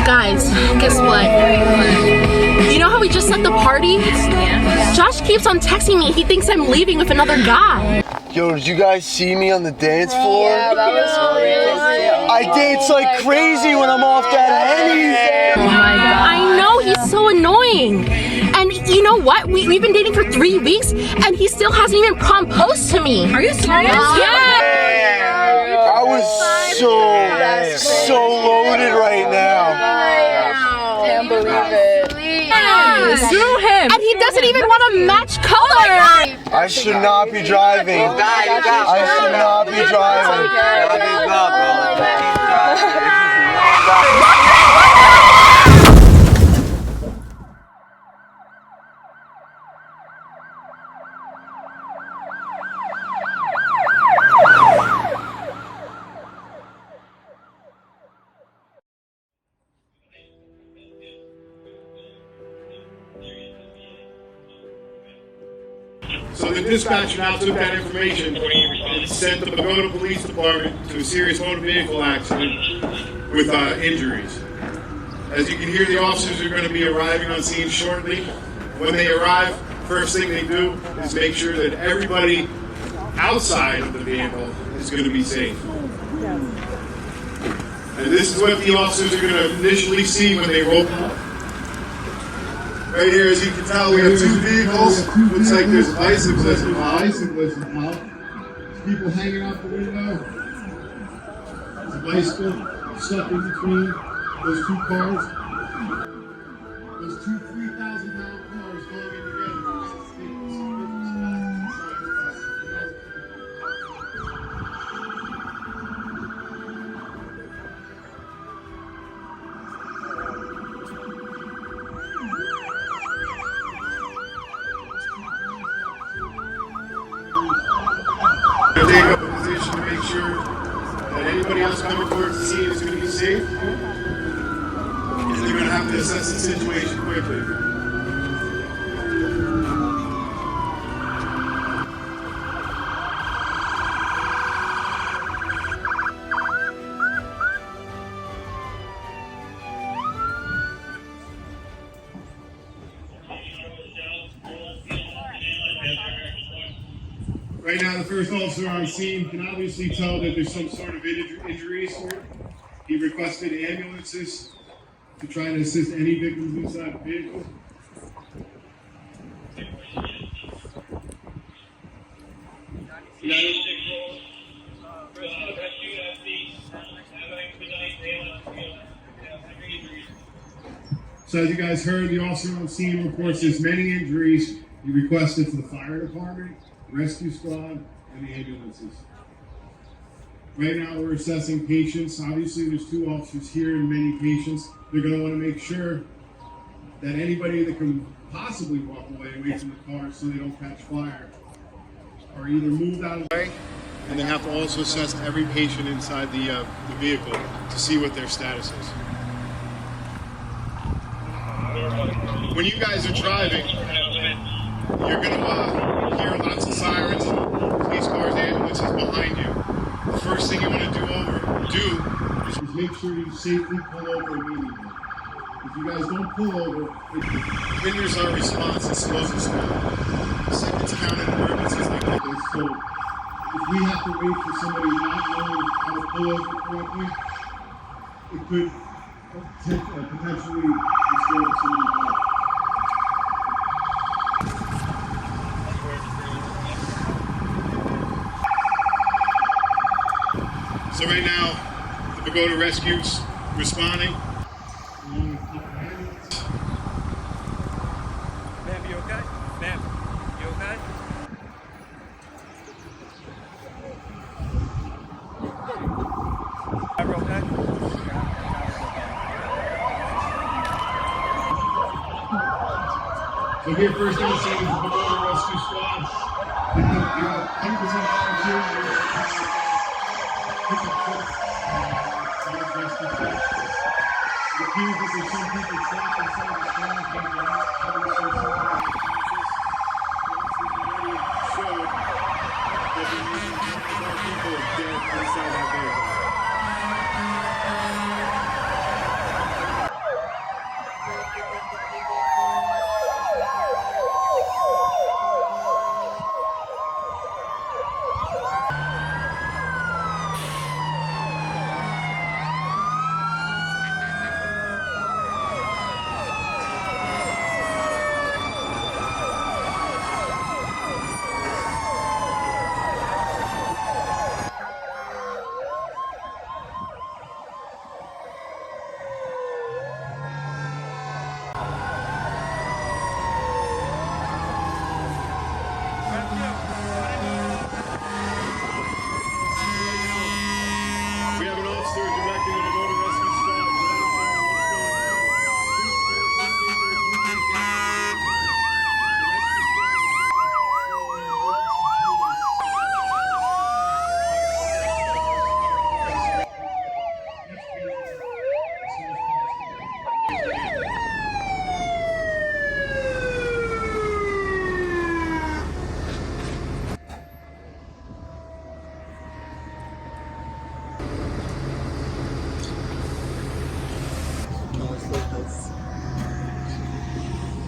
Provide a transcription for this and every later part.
Guys, guess what? You know how we just left the party? Josh keeps on texting me. He thinks I'm leaving with another guy. Yo, did you guys see me on the dance floor? Yeah, that was crazy. I dance like crazy when I'm off that Henny. Oh my God. I know, he's so annoying. And you know what? We've been dating for 3 weeks and he still hasn't even proposed to me. Are you serious? Yeah. I was so loaded right now. Can't believe it. Screw him. And he doesn't even want to match color. I should not be driving. I should not be driving. So the dispatcher now took that information and sent the Bogota Police Department to a serious motor vehicle accident with injuries. As you can hear, the officers are going to be arriving on scene shortly. When they arrive, first thing they do is make sure that everybody outside of the vehicle is going to be safe. And this is what the officers are going to initially see when they roll up. Right here, as you can tell, we have 2 vehicles. Looks like there's a bicyclist involved. There's people hanging out the window. There's a bicycle stuck in between those 2 cars. Those 2 3,000-pound cars going in together. Take up a position to make sure that anybody else coming towards the scene is going to be safe. And they're going to have to assess the situation quickly. Right now, the first officer on scene can obviously tell that there's some sort of injuries here. He requested ambulances to try and assist any victims inside the vehicle. So as you guys heard, the officer on scene reports there's many injuries. He requested for the fire department, rescue squad, and the ambulances. Right now we're assessing patients. Obviously there's 2 officers here and many patients. They're going to want to make sure that anybody that can possibly walk away from the car so they don't catch fire are either moved out of the way, and they have to also assess every patient inside the vehicle to see what their status is. When you guys are driving, you're going to hear lots of sirens, police cars, ambulances behind you. The first thing you want to do is make sure you safely pull over immediately. If you guys don't pull over, it hinders our response and slows us down. Seconds count in emergencies like this. So if we have to wait for somebody not knowing how to pull over correctly, it could potentially disturb somebody's life. So right now, the Bogota Rescue's responding. Ma'am, you okay? Ma'am, you okay? Ever okay? So here first on scene is the Bogota Rescue Squad. You have 100% volunteers. The key is that there's some people trapped inside the squad, but they're not obviously so showed that there may be more people dead inside that vehicle.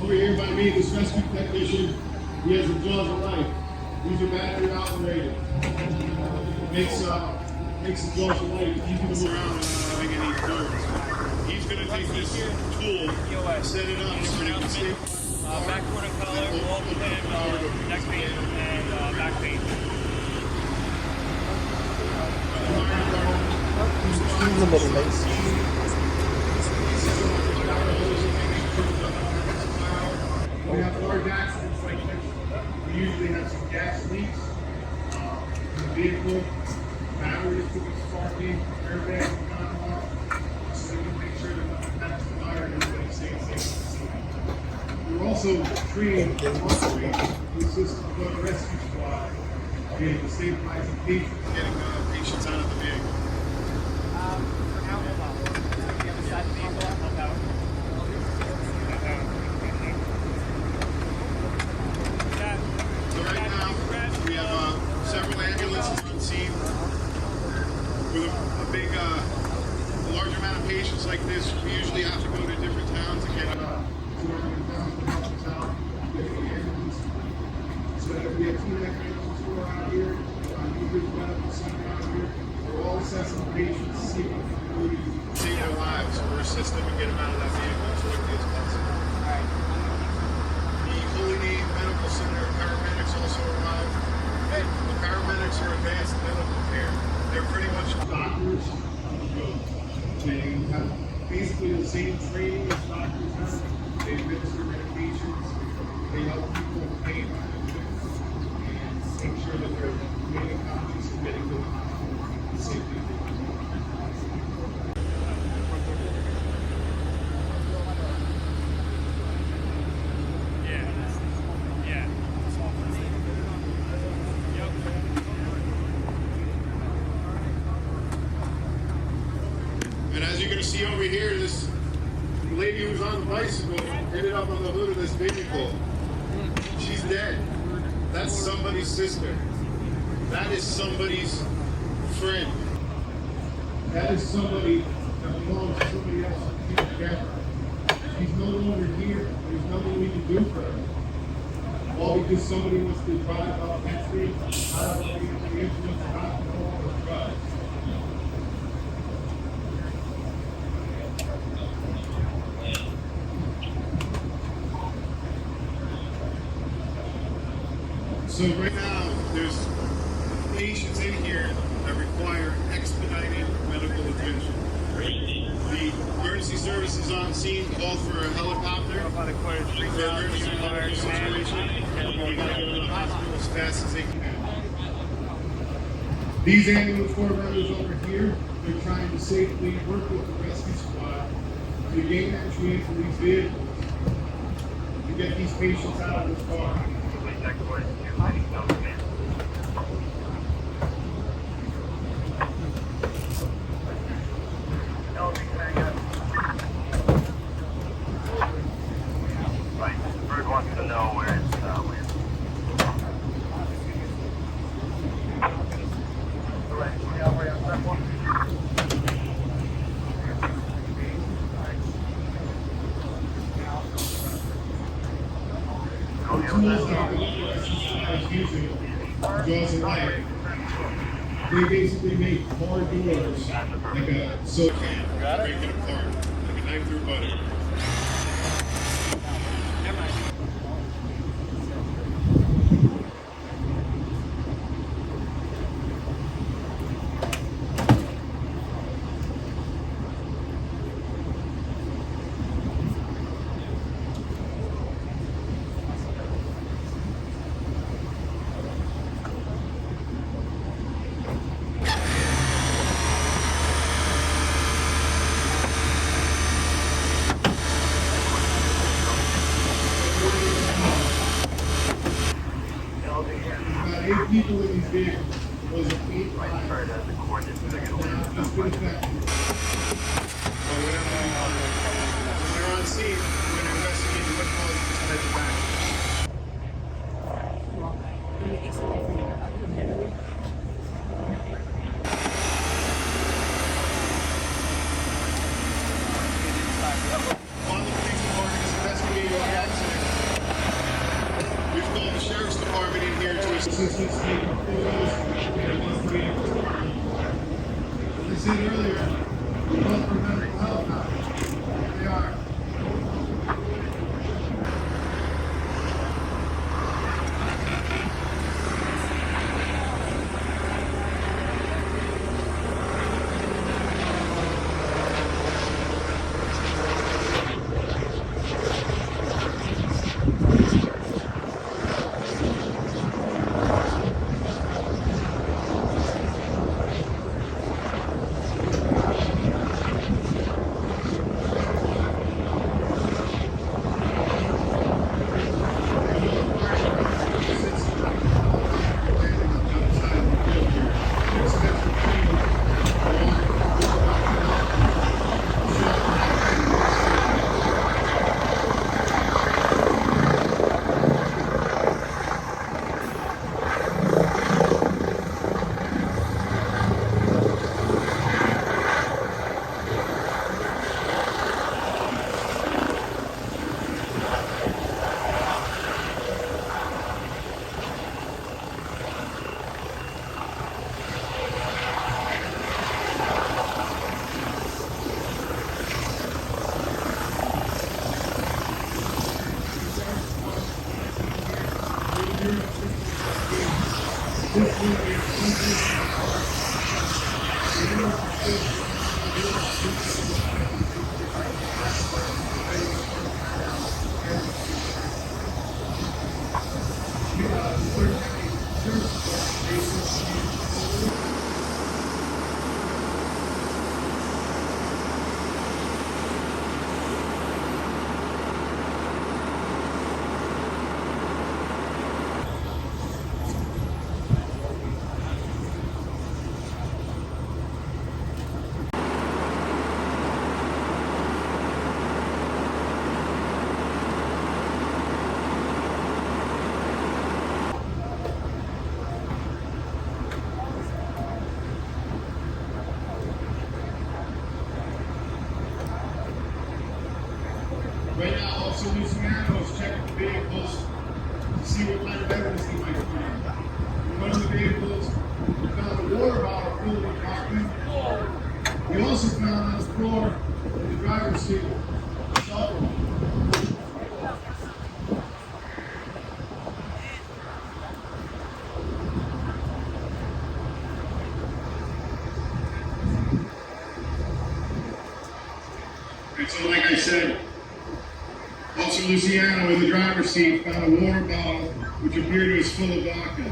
Over here by me, this rescue technician, he has the jaws of life. These are battery operated. Makes the jaws of life keeping them around and not having any doors. He's going to take this tool, set it up so he can see. Back corner collar, wall pin, neck pain, and back pain. We have large accidents like this. We usually have some gas leaks in the vehicle, batteries could be sparking, airbags will come off, so we can make sure that nothing catches fire and everybody stays safe. We're also trained to operate the system of the rescue squad in stabilizing patients, getting patients out of the vehicle. So right now, we have several ambulances on scene. With a large amount of patients like this, we usually have to go to different towns to get to our towns to help us out. So we have two ambulances who are out here, usually medical center out here. We're all assessing patients, see if we can save their lives or assist them and get them out of that vehicle as quickly as possible. The Holy Name Medical Center paramedics also arrive. The paramedics are advanced medical care. They're pretty much doctors. They have basically the same training as doctors have. They administer medications. They help people with pain and make sure that they're remaining conscious and getting to the hospital safely. And as you're going to see over here, this lady who's on the bicycle ended up on the hood of this vehicle. She's dead. That's somebody's sister. That is somebody's friend. That is somebody that belongs to somebody else. She's dead. She's no longer here. There's nothing we can do for her. All because somebody wants to drive up that street, out of the influence of alcohol or drugs. So right now, there's patients in here that require expedited medical attention. The emergency services on scene called for a helicopter for emergency medical situation. We gotta go to the hospital as fast as they can. These ambulance corps members over here, they're trying to safely work with the rescue squad to gain entry into these vehicles to get these patients out of this car. Bird wants to know where it's The tools that the rescue squad is using, jaws of life, they basically make car doors like a soda can, break it apart, like a knife through butter. About 8 people in these vehicles. Was it 8 fires that have just been affected? But when they're on scene, we're going to investigate what caused this type of accident. While the police department is investigating the accident, Right now, Officer Luciano is checking the vehicles to see what kind of evidence he might find. In one of the vehicles, we found a water bottle full of coffee. We also found on the floor in the driver's seat a cell phone. And so, like I said, Officer Luciano in the driver's seat found a water bottle which appeared to us full of vodka.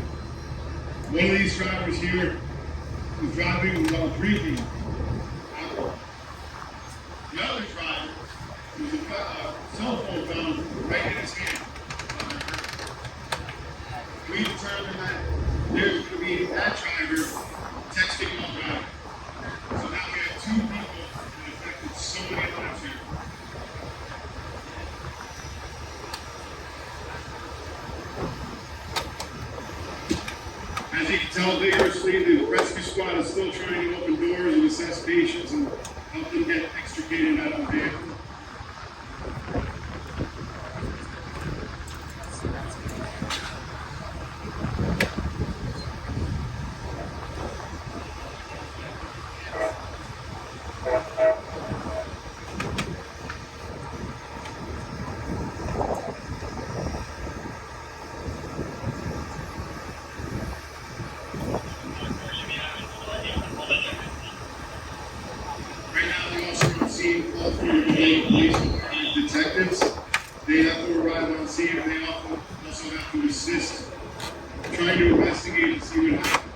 One of these drivers here was driving while drinking alcohol. The other driver was a cell phone found right in his hand. We determined that there's going to be that driver texting while driving. So now we have two people that affected so many lives here. As you can tell vigorously, the rescue squad is still trying to open doors and assess patients and help them get extricated out of the vehicle. All three of the police department detectives, they have to arrive on scene and they also have to assist trying to investigate and see what happens.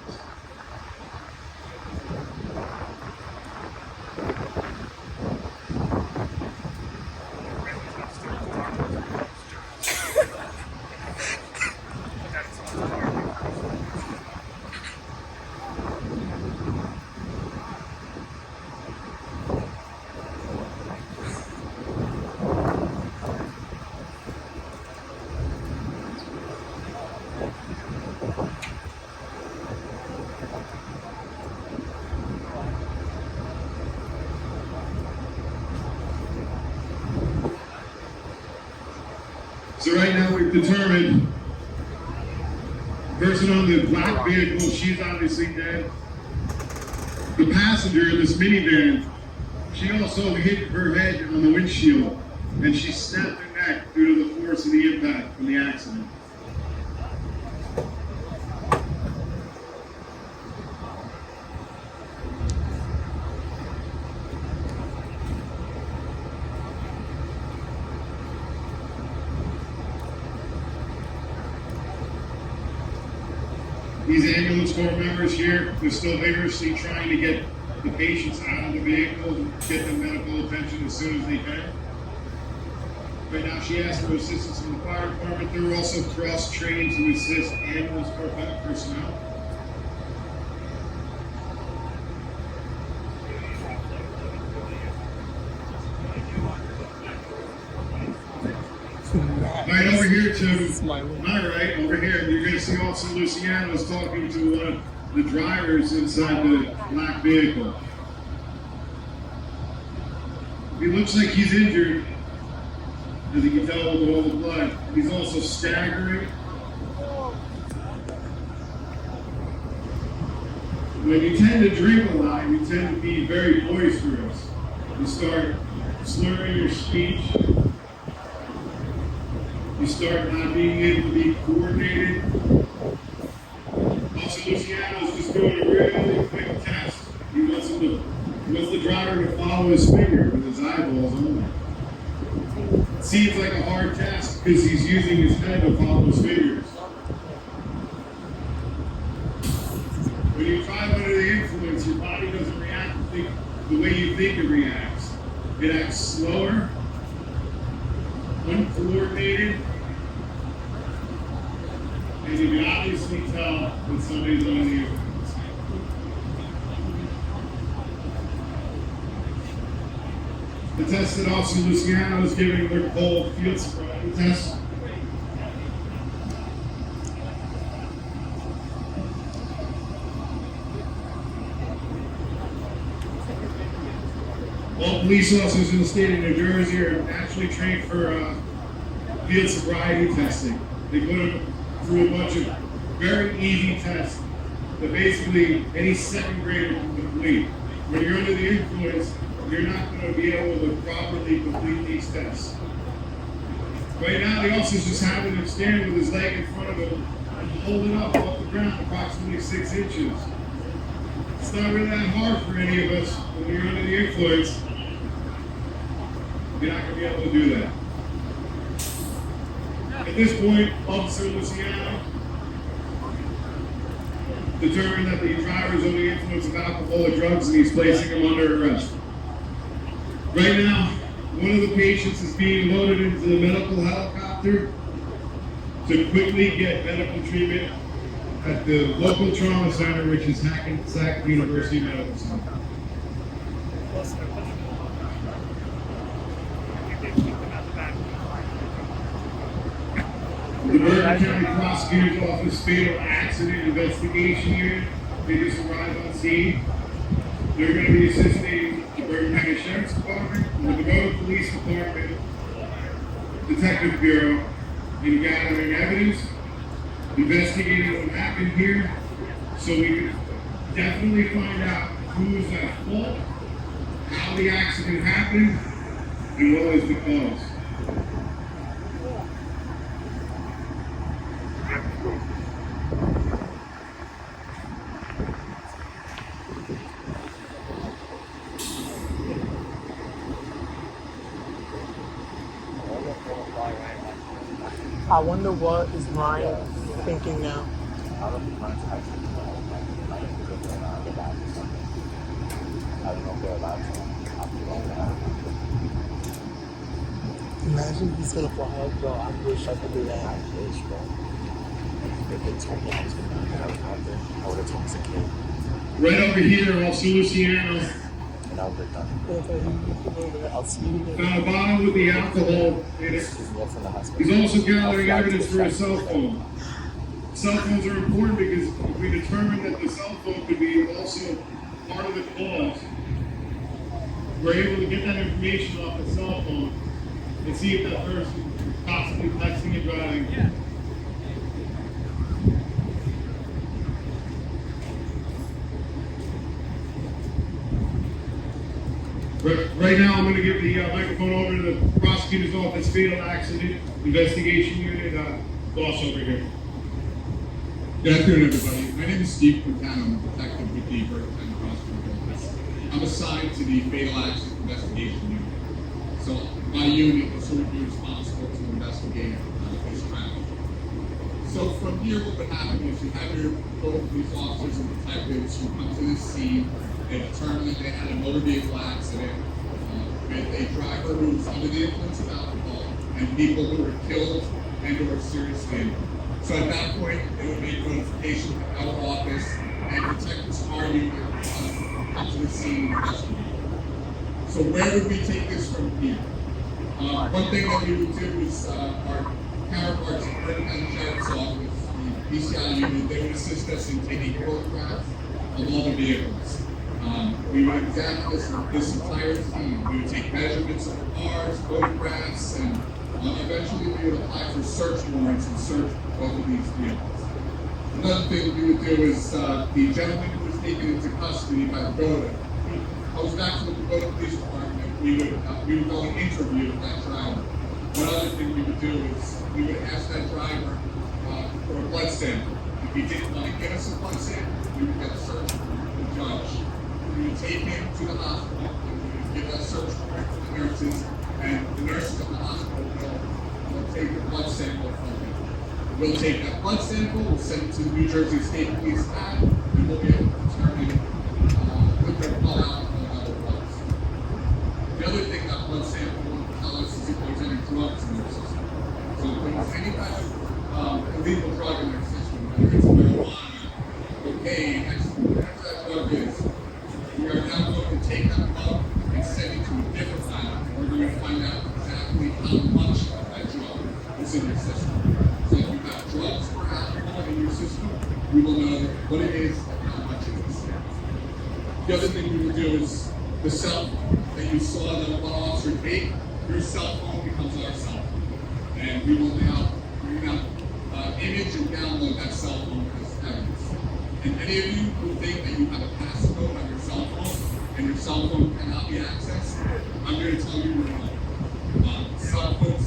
So right now we've determined the person on the black vehicle, she's obviously dead. The passenger in this minivan, she also hit her head on the windshield and she snapped her neck due to the force of the impact from the accident. These ambulance corps members here, they're still vigorously trying to get the patients out of the vehicle and get them medical attention as soon as they can. Right now, she asked for assistance from the fire department. They're also cross-trained to assist ambulance corps personnel. Right over here to my right, over here, you're going to see Officer Luciano is talking to one of the drivers inside the black vehicle. He looks like he's injured, as you can tell with all the blood. He's also staggering. When you tend to drink a lot, you tend to be very boisterous. You start slurring your speech. You start not being able to be coordinated. Officer Luciano is just doing a really quick test. He wants the driver to follow follow his finger with his eyeballs only. It seems like a hard task because he's using his head to follow his fingers. When you drive under the influence, your body doesn't react the way you think it reacts. It acts slower, uncoordinated, and you can obviously tell when somebody's under the influence. The test that Officer Luciano is giving, they're called field sobriety tests. All police officers in the state of New Jersey are naturally trained for field sobriety testing. They put them through a bunch of very easy tests that basically any second grader can complete. When you're under the influence, you're not going to be able to properly complete these tests. Right now, the officer's just having him stand with his leg in front of him and hold it up off the ground approximately 6 inches. It's not really that hard for any of us when you're under the influence. You're not going to be able to do that. At this point, Officer Luciano determined that the driver is under the influence of alcohol or drugs and he's placing him under arrest. Right now, one of the patients is being loaded into the medical helicopter to quickly get medical treatment at the local trauma center, which is Hackensack University Medical Center. The Bergen County Prosecutor's Office Fatal Accident Investigation Unit, they just arrived on scene. They're going to be assisting the Bergen County Sheriff's Department and the Bogota Police Department, Detective Bureau, in gathering evidence, investigating what happened here, so we can definitely find out who was at fault, how the accident happened, and what was the cause. I wonder what is Ryan thinking now. Imagine he's gonna fly out, bro. I wish I could do that. I wish, bro. If they told me I was gonna get out there, I would have told as a kid. Right over here, Officer Luciano And I would have done it. I'll see you there. found a bottle with the alcohol in it. He's also gathering evidence for his cell phone. Cell phones are important because if we determine that the cell phone could be also part of the cause, we're able to get that information off the cell phone and see if that person is possibly texting and driving. Yeah. Right now, I'm going to give the microphone over to the prosecutor's office, fatal accident investigation unit, boss over here. Good afternoon, everybody. My name is Steve Quintana. I'm a detective with the Bogota High Prosecutor's Office. I'm assigned to the fatal accident investigation unit. So my unit will sort of be responsible to investigate this crash. So from here, what would happen is you have your both police officers and detectives who come to the scene. They determined that they had a motor vehicle accident with a driver who was under the influence of alcohol and people who were killed and or seriously injured. So at that point, they would make notification to our office and detectives from our unit come to the scene and investigate. So where would we take this from here? One thing that we would do is our counterparts at Bergen County Sheriff's Office, the PCI unit, they would assist us in taking photographs of all the vehicles. We would examine this entire scene. We would take measurements of the cars, photographs, and eventually we would apply for search warrants and search both of these vehicles. Another thing we would do is the gentleman who was taken into custody by Bogota, goes back to the Bogota Police Department, we would go and interview that driver. One other thing we would do is we would ask that driver for a blood sample. If he didn't want to give us a blood sample, we would get a search warrant from the judge. We would take him to the hospital and we would give a search warrant to the nurses, and the nurses at the hospital will take the blood sample from them. We'll take that blood sample, we'll send it to the New Jersey State Police lab, and we'll be able to determine what their blood alcohol level was. The other thing that blood sample will tell us is if there's any drugs in their system. So if there's any kind of illegal drug in their system, whether it's marijuana, cocaine, whatever that drug is, we are now going to take that blood and send it to a different lab. We're going to find out exactly how much of that drug is in your system. So if you have drugs or alcohol in your system, we will know what it is and how much it is. The other thing we will do is the cell phone that you saw that one officer take, your cell phone becomes our cell phone. And we will now image and download that cell phone as evidence. And any of you who think that you have a passcode on your cell phone and your cell phone cannot be accessed, I'm going to tell you you're wrong. Cell phones,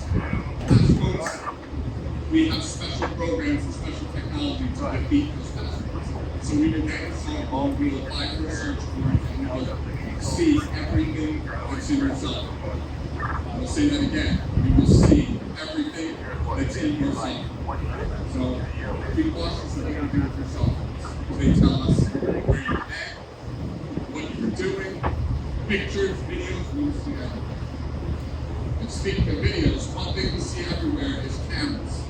passcodes, we have special programs and special technology to defeat those passcodes. So we will get a cell phone, we will apply for a search warrant, and we will see everything that's in your cell phone. I'll say that again. We will see everything that's in your cell phone. So be cautious of what you do with your cell phones. They tell us where you're at, what you're doing, pictures, videos, we will see everything. And speaking of videos, one thing we see everywhere is cameras.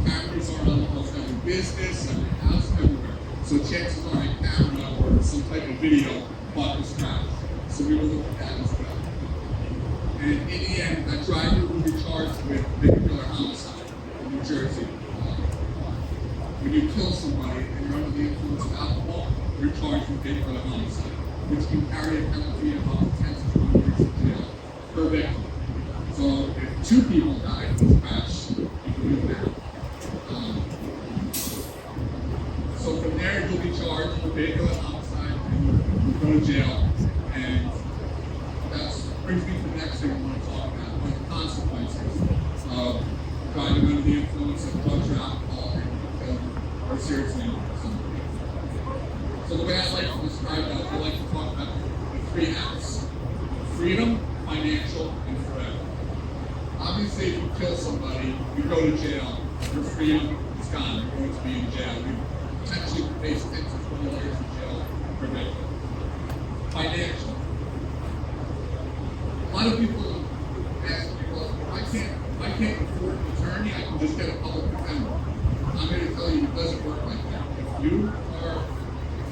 Cameras are on almost every business, every house, everywhere. So chances are a camera or some type of video caught this crash. So we will look at that as well. And in the end, that driver will be charged with vehicular homicide in New Jersey. When you kill somebody and you're under the influence of alcohol, you're charged with vehicular homicide, which can carry a penalty of up to 10 to 20 years in jail per victim. So if 2 people die in this crash, you can do that. So from there, you'll be charged with vehicular homicide and you'll go to jail. And that brings me to the next thing I want to talk about, what the consequences of driving under the influence of drugs or alcohol or seriously injuring somebody. So the way I like to describe that, I like to talk about the 3 F's: freedom, financial, and forever. Obviously, if you kill somebody, you go to jail, your freedom is gone, you're going to be in jail. You potentially face 10 to 20 years in jail per victim. Financial. A lot of people ask me, well, if I can't afford an attorney, I can just get a public defender. I'm going to tell you it doesn't work like that. If you are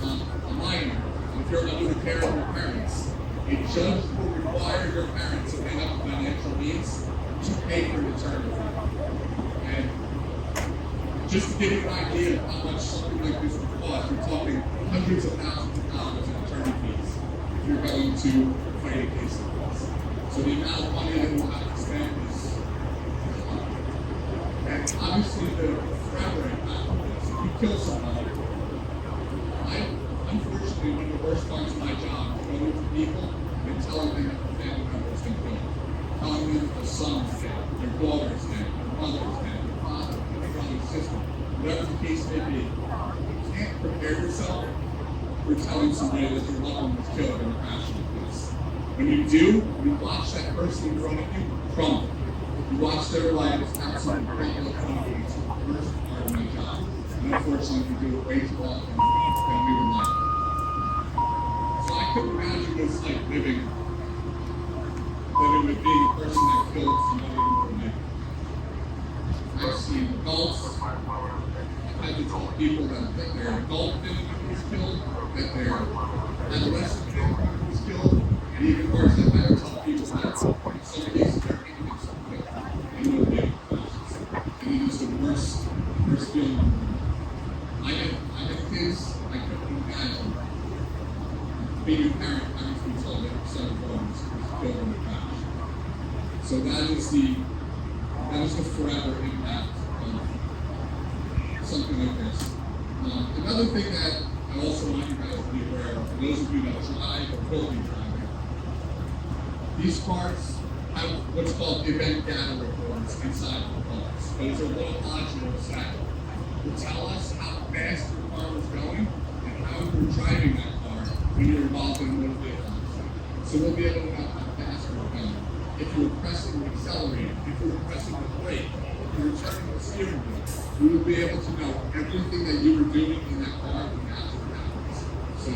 a minor, if you're under the care of your parents, a judge will require your parents, if they have financial needs, to pay for an attorney. And just to give you an idea of how much something like this would cost, you're talking hundreds of thousands of dollars in attorney fees if you're going to fight a case like this. So the amount of money that we'll have to spend is hard. And obviously the forever impact of this, if you kill somebody, unfortunately, one of the worst parts of my job is going to people and telling them that the family member's been killed. Telling them that their son's dead, their daughter's dead, their mother's dead, their father, their brother's sister, whatever the case may be. You can't prepare yourself for telling somebody that your loved one was killed in a crash like this. When you do, you watch that person in front of you crumble. You watch their lives absolutely crumble in front of you. It's the worst part of my job. And unfortunately, we do it way too often than we would like. So I couldn't imagine what it's like living with being a person that killed somebody in the night. I've seen adults, I've had to tell people that their adult family member was killed, that their adolescent family member was killed, and even worse, I've had to tell people that in some cases their infants were killed and nobody crashes. And it is the worst feeling. I have kids, I couldn't imagine being a parent having to be told that your son was killed in a crash. So that is the forever impact of something like this. Another thing that I also want you guys to be aware of, for those of you that drive or will be driving, these cars have what's called event data records inside the cars. Those are little modules that will tell us how fast your car was going and how you were driving that car when you're involved in a motor vehicle accident. So we'll be able to you were pressing the accelerator, if you were pressing the brake, if you were turning the steering wheel, we would be able to know everything that you were doing in that car from after it happens. So,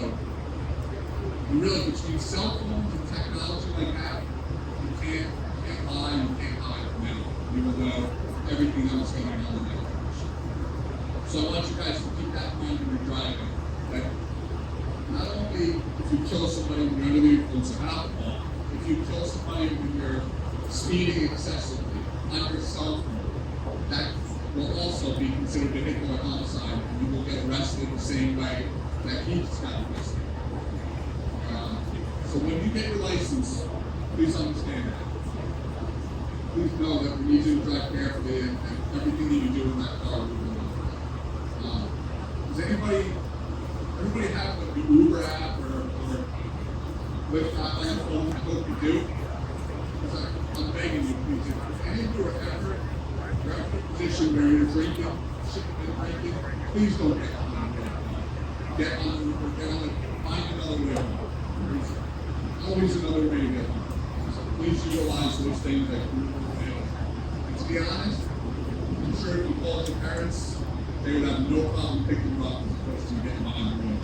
you really, between cell phones and technology like that, you can't lie, you can't hide from it. You will know everything that was going on in that car. So I want you guys to keep that in mind when you're driving. That not only if you kill somebody when you're under the influence of alcohol, if you kill somebody when you're speeding excessively on your cell phone, that will also be considered vehicular homicide, and you will get arrested the same way that he just got arrested. So when you get your license, please understand that. Please know that we need you to drive carefully, and everything that you do in that car will be done. Does everybody have the Uber app or Lyft app on their phone? I hope you do. I'm begging you, please. If any of you are ever in a position where you're drinking, please don't get on the Get on the Uber, get on the, find another way home. There's always another way to get home. So please utilize those things that Uber will fail. And to be honest, I'm sure if you called your parents, they would have no problem picking you up as opposed to getting on the road,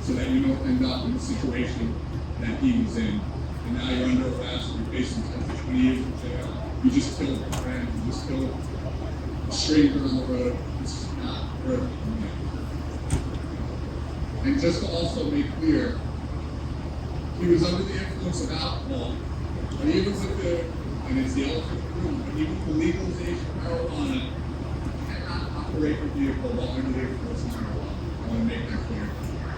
so that you don't end up in the situation that he was in. And now you're under arrest, you're facing 10 to 20 years in jail. You just killed a friend, you just killed a stranger on the road. This is not worth it. And just to also make clear, he was under the influence of alcohol, but even with the, and it's the elephant in the room, but even with the legalization of marijuana, operate your vehicle while under the influence of marijuana. I want to make that clear.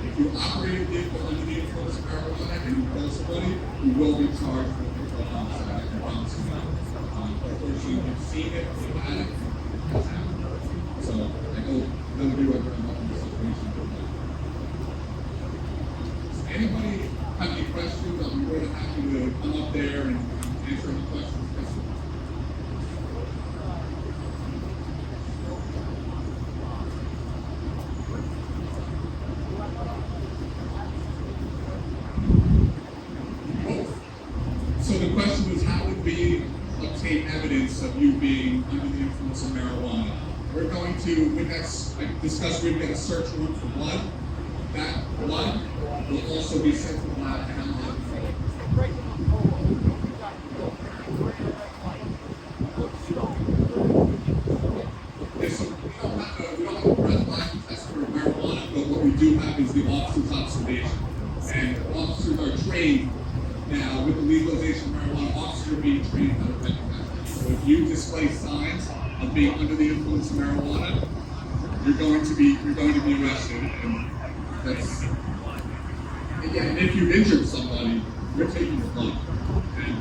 If you operate a vehicle under the influence of marijuana and you kill somebody, you will be charged with vehicular homicide. I can promise you that. Unfortunately, you've seen it, you've had it, it's happened. So I hope none of you ever end up in this situation. Does anybody have any questions? I'm more than happy to come up there and answer any questions. So the question was, how would we obtain evidence of you being under the influence of marijuana? We're going to, with that, I discussed, we'd get a search warrant for blood. That blood will also be sent to the lab to analyze. Yes, so we don't have a breathalyzer test for marijuana, but what we do have is the officer's observation. And officers are trained now with the legalization of marijuana. Officers are being trained how to recognize it. So if you display signs of being under the influence of marijuana, you're going to be arrested. And that's, and if you injured somebody, you're taking the blood. And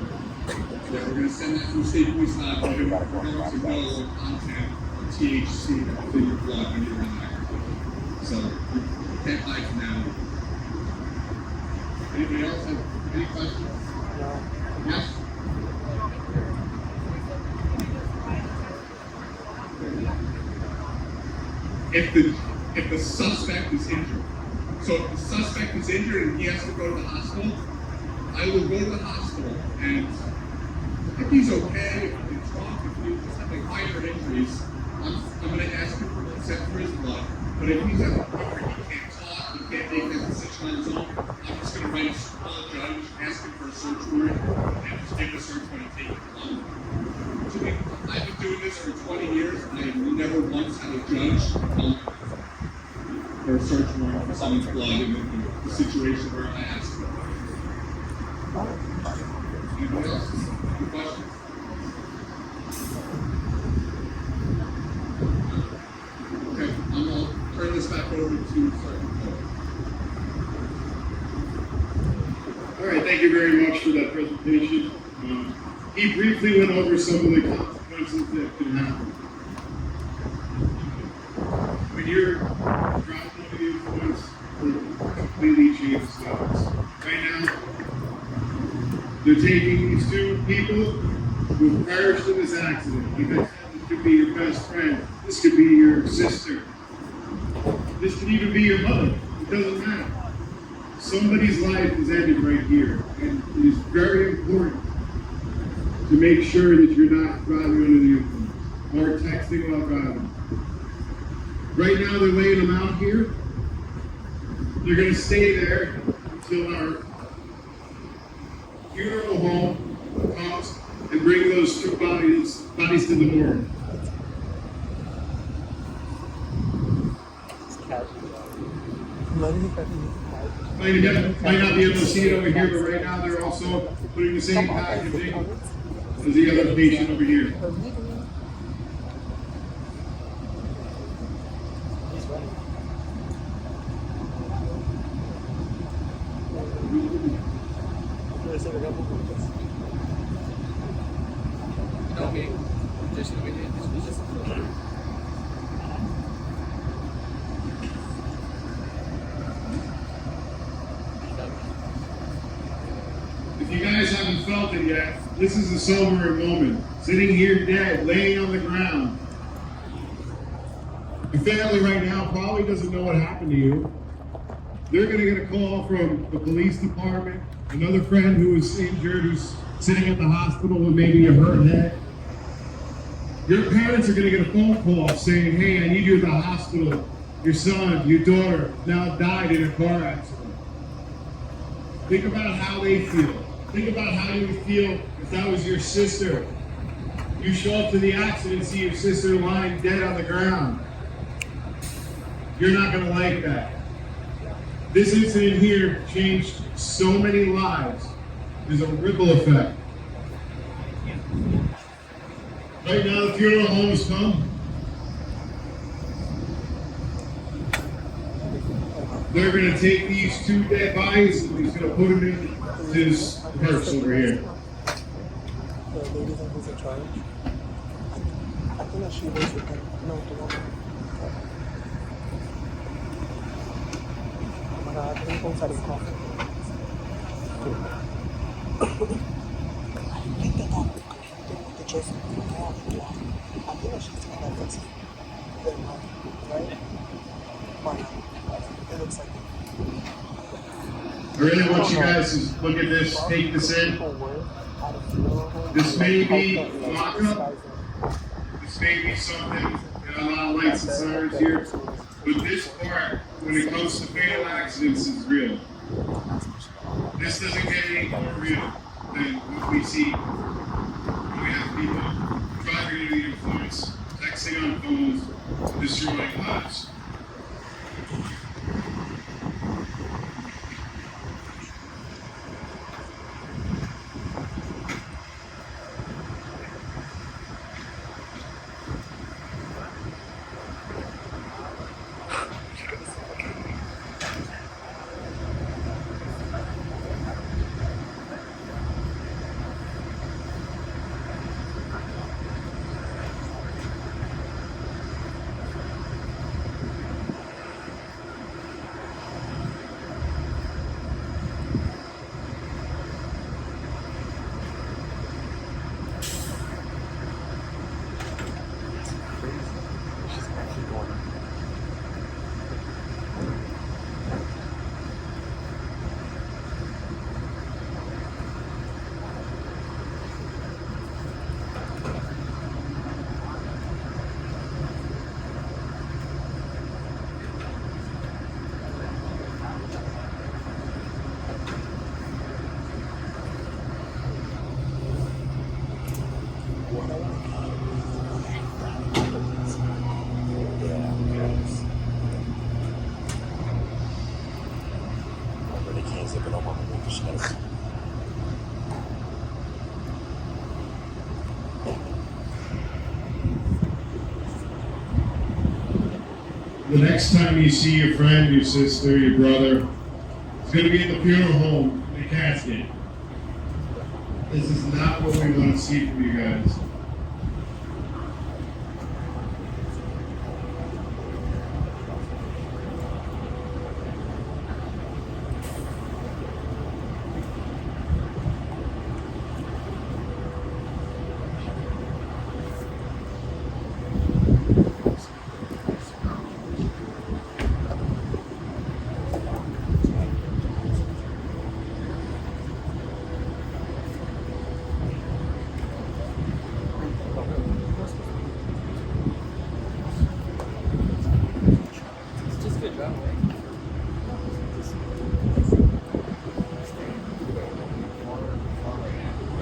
yeah, we're going to send that to the state police lab. We're going to know the content of THC that was in your blood when you were in there. So you can't hide from that. Anybody else have any questions? Yes? If the suspect is injured. So if the suspect is injured and he has to go to the hospital, I will go to the hospital, and if he's okay, if he's drunk, if he's just having minor injuries, I'm going to ask him for consent for his blood. But if he's at the point where he can't talk, he can't make that decision on his own, I'm just going to write a small judge, ask him for a search warrant, and just give the search warrant and take it along. I've been doing this for 20 years, and I've never once had a judge come for a search warrant for someone's blood in the situation where I asked for it. Anybody else? Any questions? Okay, I'm going to turn this back over to Sergeant Cole. All right, thank you very much for that presentation. He briefly went over some of the consequences that can happen. When you're driving under the influence, it completely changes things. Right now, they're taking these two people who perished in this accident. This could be your best friend. This could be your sister. This could even be your mother. It doesn't matter. Somebody's life is ended right here, and it is very important to make sure that you're not driving under the influence or texting while driving. Right now they're laying them out here. They're going to stay there until our funeral home comes and bring those two bodies to the morgue. Might not be able to see it over here, but right now they're also putting the same packaging as the other patient over here. If you guys haven't felt it yet, this is a sobering moment. Sitting here dead, laying on the ground. Your family right now probably doesn't know what happened to you. They're going to get a call from the police department, another friend who is injured, who's sitting at the hospital with maybe a hurt head. Your parents are going to get a phone call saying, hey, I need you at the hospital. Your son, your daughter, now died in a car accident. Think about how they feel. Think about how you would feel if that was your sister. You show up to the accident and see your sister lying dead on the ground. You're not going to like that. This incident here changed so many lives. There's a ripple effect. Right now, the funeral homes come. They're going to take these two dead bodies and he's going to put them in his purse over here. The lady that was in charge, I think that she was with him. No, the woman. Oh my God, I think both had a cough. I think that with the Joseph, I think that she's kind of fixed their mind, right? Fine. It looks like it. I really want you guys to look at this, take this in. This may be lockup. This may be something, a lot of lights and sirens here. But this part, when it comes to fatal accidents, is real. This doesn't get any more real than what we see when we have people driving under the influence, texting on phones, destroying lives. The next time you see your friend, your sister, your brother, it's going to be at the funeral home in a casket. This is not what we want to see from you guys.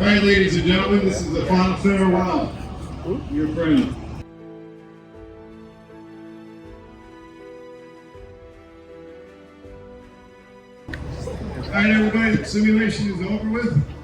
All right, ladies and gentlemen, this is the final farewell. Your friend. All right, everybody, the simulation is over with.